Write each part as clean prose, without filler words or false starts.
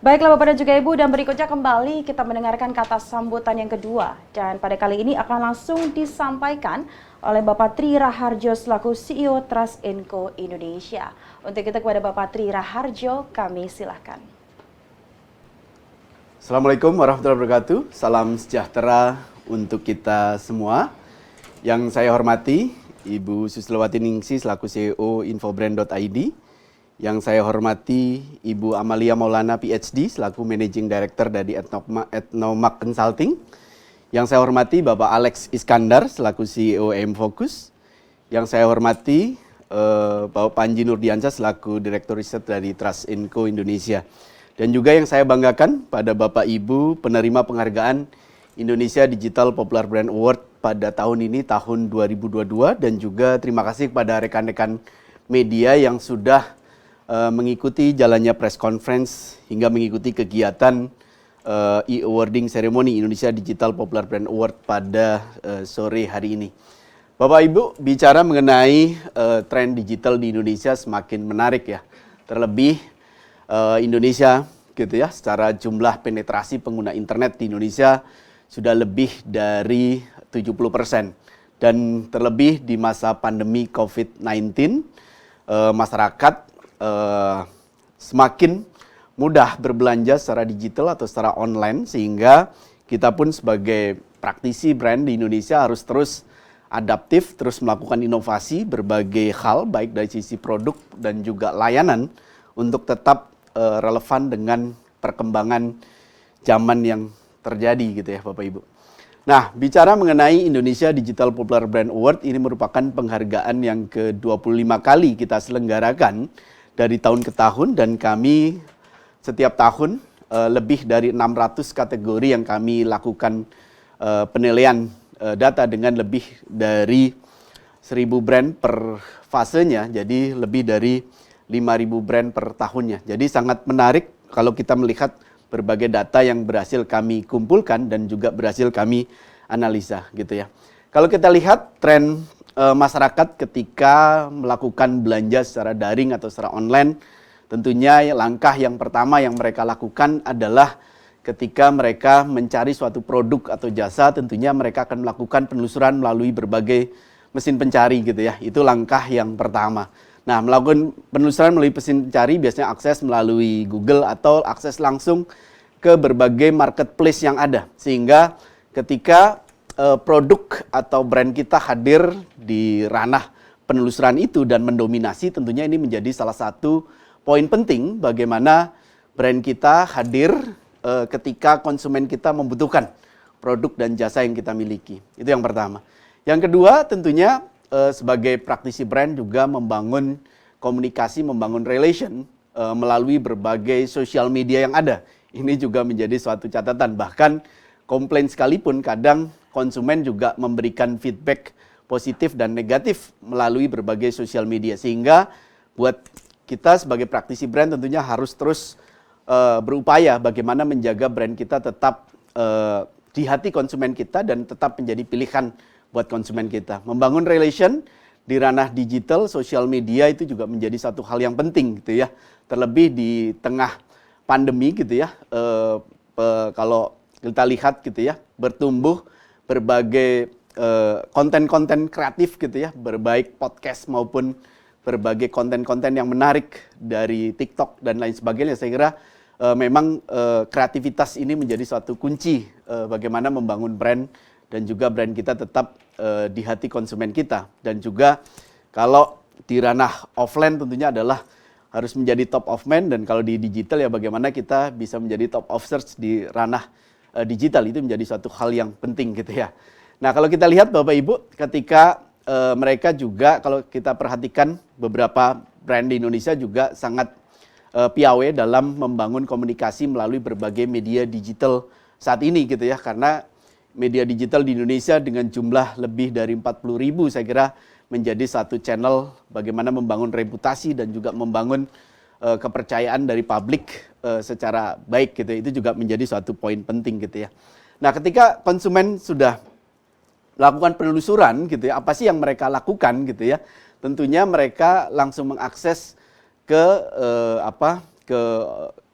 Baiklah Bapak dan juga Ibu, dan berikutnya kembali kita mendengarkan kata sambutan yang kedua. Dan pada kali ini akan langsung disampaikan oleh Bapak Tri Raharjo selaku CEO Trust Co Indonesia. Untuk itu kepada Bapak Tri Raharjo, kami silahkan. Assalamualaikum warahmatullahi wabarakatuh. Salam sejahtera untuk kita semua. Yang saya hormati Ibu Suslowati Ningsih selaku CEO Infobrand.id. Yang saya hormati Ibu Amalia Maulana PhD selaku Managing Director dari Ethnomark Consulting. Yang saya hormati Bapak Alex Iskandar selaku CEO M-Focus. Yang saya hormati Bapak Panji Nurdiansyah selaku Direktur Riset dari Trust Co Indonesia. Dan juga yang saya banggakan pada Bapak Ibu penerima penghargaan Indonesia Digital Popular Brand Award pada tahun ini, tahun 2022. Dan juga terima kasih kepada rekan-rekan media yang sudah mengikuti jalannya press conference hingga mengikuti kegiatan e-awarding ceremony Indonesia Digital Popular Brand Award pada sore hari ini. Bapak Ibu, bicara mengenai tren digital di Indonesia semakin menarik ya. Terlebih Indonesia gitu ya, secara jumlah penetrasi pengguna internet di Indonesia sudah lebih dari 70%. Dan terlebih di masa pandemi COVID-19, masyarakat semakin mudah berbelanja secara digital atau secara online, sehingga kita pun sebagai praktisi brand di Indonesia harus terus adaptif, terus melakukan inovasi berbagai hal baik dari sisi produk dan juga layanan untuk tetap relevan dengan perkembangan zaman yang terjadi gitu ya Bapak Ibu. Nah, bicara mengenai Indonesia Digital Popular Brand Award, ini merupakan penghargaan yang ke-25 kali kita selenggarakan dari tahun ke tahun, dan kami setiap tahun lebih dari 600 kategori yang kami lakukan penilaian data dengan lebih dari 1.000 brand per fasenya, jadi lebih dari 5.000 brand per tahunnya. Jadi sangat menarik kalau kita melihat berbagai data yang berhasil kami kumpulkan dan juga berhasil kami analisa gitu ya. Kalau kita lihat tren masyarakat ketika melakukan belanja secara daring atau secara online, tentunya langkah yang pertama yang mereka lakukan adalah ketika mereka mencari suatu produk atau jasa, tentunya mereka akan melakukan penelusuran melalui berbagai mesin pencari gitu ya. Itu langkah yang pertama. Nah, melakukan penelusuran melalui mesin pencari biasanya akses melalui Google atau akses langsung ke berbagai marketplace yang ada. Sehingga ketika produk atau brand kita hadir di ranah penelusuran itu dan mendominasi, tentunya ini menjadi salah satu poin penting bagaimana brand kita hadir ketika konsumen kita membutuhkan produk dan jasa yang kita miliki. Itu yang pertama. Yang kedua, tentunya sebagai praktisi brand juga membangun komunikasi, membangun relation melalui berbagai sosial media yang ada. Ini juga menjadi suatu catatan. Bahkan komplain sekalipun kadang konsumen juga memberikan feedback positif dan negatif melalui berbagai sosial media. Sehingga buat kita sebagai praktisi brand tentunya harus terus berupaya bagaimana menjaga brand kita tetap di hati konsumen kita dan tetap menjadi pilihan buat konsumen kita. Membangun relation di ranah digital, sosial media itu juga menjadi satu hal yang penting gitu ya. Terlebih di tengah pandemi gitu ya. Kalau kita lihat gitu ya, bertumbuh berbagai konten-konten kreatif gitu ya, berbaik podcast maupun berbagai konten-konten yang menarik dari TikTok dan lain sebagainya. Saya kira memang kreativitas ini menjadi suatu kunci bagaimana membangun brand dan juga brand kita tetap di hati konsumen kita. Dan juga kalau di ranah offline tentunya adalah harus menjadi top of mind, dan kalau di digital ya bagaimana kita bisa menjadi top of search di ranah digital, itu menjadi suatu hal yang penting gitu ya. Nah, kalau kita lihat Bapak Ibu, ketika mereka juga kalau kita perhatikan beberapa brand di Indonesia juga sangat piawai dalam membangun komunikasi melalui berbagai media digital saat ini gitu ya, karena media digital di Indonesia dengan jumlah lebih dari 40.000 saya kira menjadi satu channel bagaimana membangun reputasi dan juga membangun kepercayaan dari publik secara baik gitu. Itu juga menjadi suatu poin penting gitu ya. Nah, ketika konsumen sudah lakukan penelusuran gitu ya, apa sih yang mereka lakukan gitu ya? Tentunya mereka langsung mengakses ke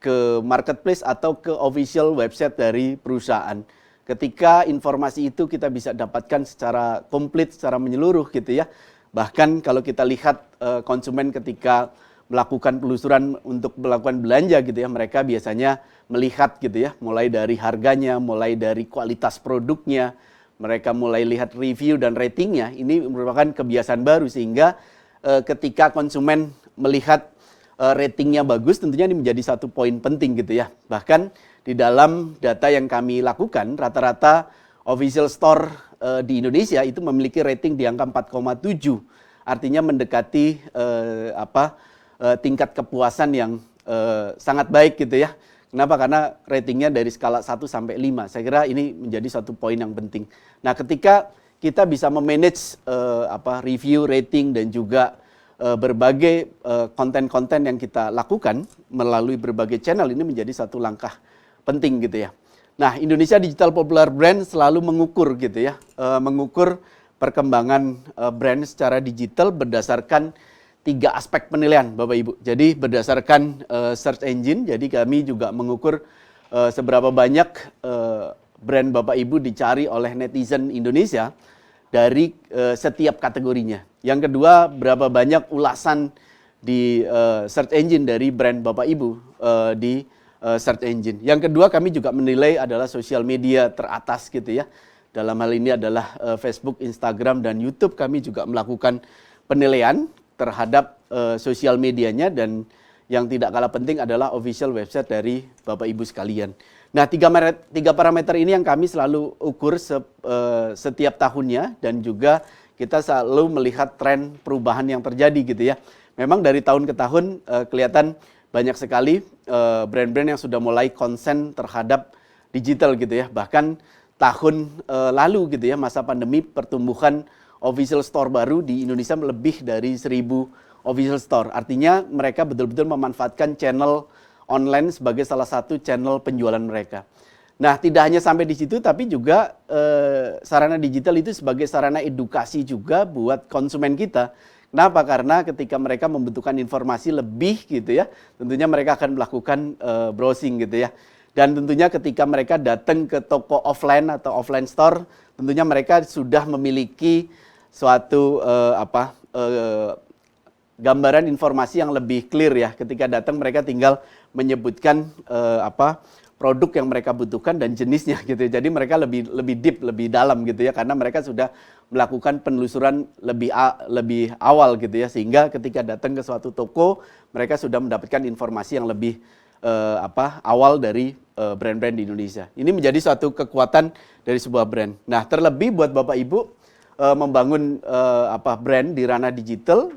ke marketplace atau ke official website dari perusahaan. Ketika informasi itu kita bisa dapatkan secara komplit, secara menyeluruh gitu ya. Bahkan kalau kita lihat konsumen ketika melakukan penelusuran untuk melakukan belanja gitu ya, mereka biasanya melihat gitu ya, mulai dari harganya, mulai dari kualitas produknya, mereka mulai lihat review dan ratingnya. Ini merupakan kebiasaan baru sehingga ketika konsumen melihat ratingnya bagus, tentunya ini menjadi satu poin penting gitu ya. Bahkan di dalam data yang kami lakukan, rata-rata official store di Indonesia itu memiliki rating di angka 4,7. Artinya mendekati tingkat kepuasan yang sangat baik gitu ya. Kenapa? Karena ratingnya dari skala 1 sampai 5. Saya kira ini menjadi satu poin yang penting. Nah, ketika kita bisa memanage review, rating, dan juga berbagai konten-konten yang kita lakukan melalui berbagai channel, ini menjadi satu langkah penting gitu ya. Nah, Indonesia Digital Popular Brand selalu mengukur gitu ya, mengukur perkembangan brand secara digital berdasarkan 3 aspek penilaian, Bapak Ibu. Jadi berdasarkan search engine, jadi kami juga mengukur seberapa banyak brand Bapak Ibu dicari oleh netizen Indonesia dari setiap kategorinya. Yang kedua, berapa banyak ulasan di search engine dari brand Bapak Ibu di search engine. Yang kedua, kami juga menilai adalah sosial media teratas gitu ya. Dalam hal ini adalah Facebook, Instagram, dan YouTube. Kami juga melakukan penilaian terhadap sosial medianya, dan yang tidak kalah penting adalah official website dari Bapak Ibu sekalian. Nah, tiga parameter ini yang kami selalu ukur setiap tahunnya, dan juga kita selalu melihat tren perubahan yang terjadi gitu ya. Memang dari tahun ke tahun kelihatan banyak sekali brand-brand yang sudah mulai konsen terhadap digital gitu ya. Bahkan tahun lalu gitu ya, masa pandemi, pertumbuhan official store baru di Indonesia lebih dari 1.000 official store. Artinya mereka betul-betul memanfaatkan channel online sebagai salah satu channel penjualan mereka. Nah, tidak hanya sampai di situ, tapi juga sarana digital itu sebagai sarana edukasi juga buat konsumen kita. Kenapa? Karena ketika mereka membutuhkan informasi lebih gitu ya, tentunya mereka akan melakukan browsing gitu ya. Dan tentunya ketika mereka datang ke toko offline atau offline store, tentunya mereka sudah memiliki suatu gambaran informasi yang lebih clear ya. Ketika datang mereka tinggal menyebutkan produk yang mereka butuhkan dan jenisnya gitu. Jadi mereka lebih deep, lebih dalam gitu ya, karena mereka sudah melakukan penelusuran lebih awal gitu ya, sehingga ketika datang ke suatu toko mereka sudah mendapatkan informasi yang lebih awal dari brand-brand di Indonesia. Ini menjadi suatu kekuatan dari sebuah brand. Nah, terlebih buat Bapak Ibu membangun brand di ranah digital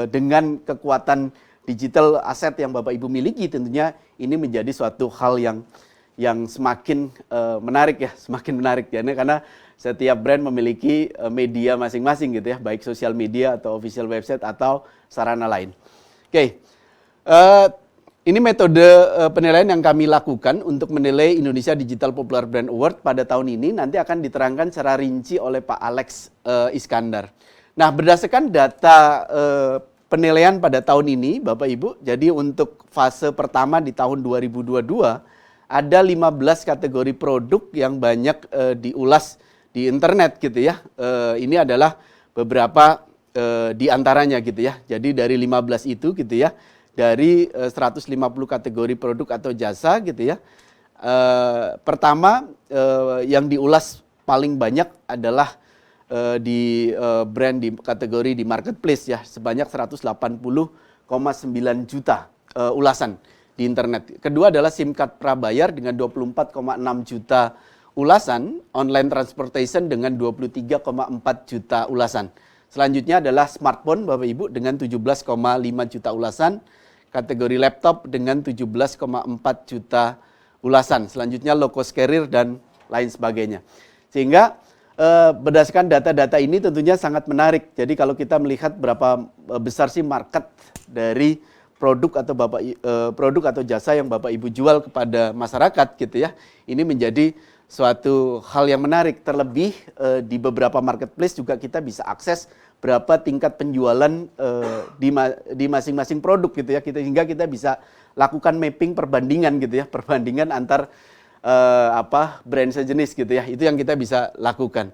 dengan kekuatan digital aset yang Bapak Ibu miliki, tentunya ini menjadi suatu hal yang semakin menarik ya, semakin menarik ya, karena setiap brand memiliki media masing-masing gitu ya, baik sosial media atau official website atau sarana lain. Oke, ini metode penilaian yang kami lakukan untuk menilai Indonesia Digital Popular Brand Award pada tahun ini, nanti akan diterangkan secara rinci oleh Pak Alex Iskandar. Nah, berdasarkan data penilaian pada tahun ini, Bapak Ibu, jadi untuk fase pertama di tahun 2022, ada 15 kategori produk yang banyak diulas di internet gitu ya. Ini adalah beberapa di antaranya gitu ya. Jadi dari 15 itu gitu ya, dari 150 kategori produk atau jasa gitu ya. Pertama yang diulas paling banyak adalah di brand di kategori di marketplace ya, sebanyak 180,9 juta ulasan di internet. Kedua adalah SIM card prabayar dengan 24,6 juta ulasan, online transportation dengan 23,4 juta ulasan. Selanjutnya adalah smartphone Bapak Ibu dengan 17,5 juta ulasan, kategori laptop dengan 17,4 juta ulasan. Selanjutnya low cost carrier dan lain sebagainya. Sehingga berdasarkan data-data ini tentunya sangat menarik. Jadi kalau kita melihat berapa besar sih market dari produk atau jasa yang Bapak Ibu jual kepada masyarakat gitu ya. Ini menjadi suatu hal yang menarik. Terlebih di beberapa marketplace juga kita bisa akses berapa tingkat penjualan di masing-masing produk gitu ya. Hingga kita bisa lakukan mapping perbandingan gitu ya, perbandingan antar brand sejenis gitu ya. Itu yang kita bisa lakukan.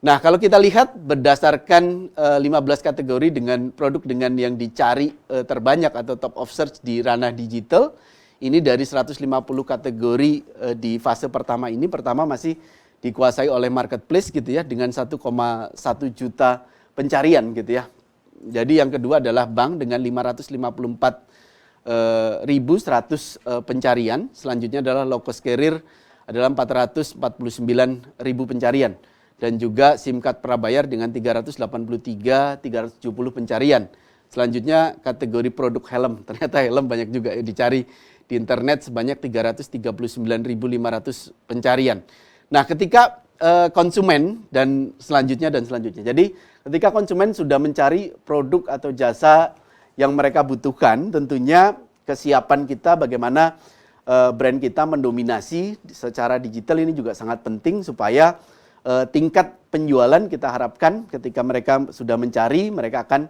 Nah, kalau kita lihat berdasarkan 15 kategori dengan produk dengan yang dicari terbanyak atau top of search di ranah digital, ini dari 150 kategori di fase pertama ini, pertama masih dikuasai oleh marketplace gitu ya, dengan 1,1 juta pencarian gitu ya. Jadi yang kedua adalah bank dengan 554.100 pencarian. Selanjutnya adalah low cost carrier adalah 449.000 pencarian. Dan juga SIM card prabayar dengan 370 pencarian. Selanjutnya kategori produk helm. Ternyata helm banyak juga yang dicari di internet sebanyak 339.500 pencarian. Nah, ketika konsumen dan selanjutnya. Jadi ketika konsumen sudah mencari produk atau jasa yang mereka butuhkan, tentunya kesiapan kita bagaimana brand kita mendominasi secara digital ini juga sangat penting supaya tingkat penjualan kita harapkan ketika mereka sudah mencari, mereka akan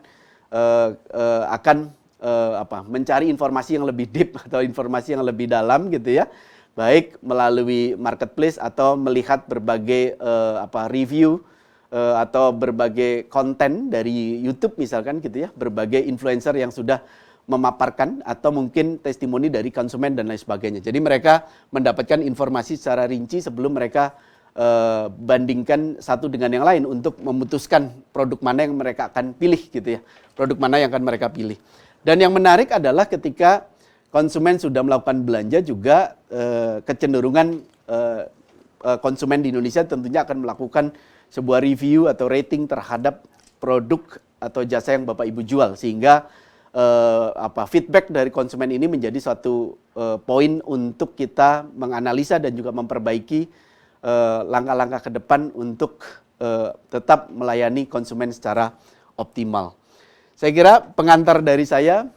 mencari informasi yang lebih deep atau informasi yang lebih dalam gitu ya. Baik melalui marketplace atau melihat berbagai review atau berbagai konten dari YouTube misalkan gitu ya, berbagai influencer yang sudah memaparkan atau mungkin testimoni dari konsumen dan lain sebagainya. Jadi mereka mendapatkan informasi secara rinci sebelum mereka bandingkan satu dengan yang lain untuk memutuskan produk mana yang mereka akan pilih gitu ya, produk mana yang akan mereka pilih. Dan yang menarik adalah ketika konsumen sudah melakukan belanja juga kecenderungan konsumen di Indonesia tentunya akan melakukan sebuah review atau rating terhadap produk atau jasa yang Bapak Ibu jual, sehingga feedback dari konsumen ini menjadi suatu poin untuk kita menganalisa dan juga memperbaiki langkah-langkah ke depan untuk tetap melayani konsumen secara optimal. Saya kira pengantar dari saya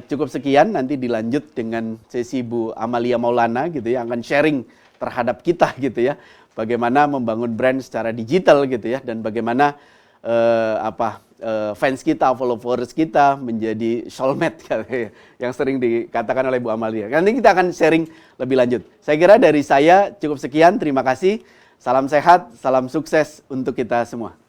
cukup sekian, nanti dilanjut dengan sesi Bu Amalia Maulana gitu ya, akan sharing terhadap kita gitu ya, bagaimana membangun brand secara digital gitu ya, dan bagaimana fans kita, followers kita menjadi soulmate yang sering dikatakan oleh Bu Amalia. Nanti kita akan sharing lebih lanjut. Saya kira dari saya cukup sekian, terima kasih. Salam sehat, salam sukses untuk kita semua.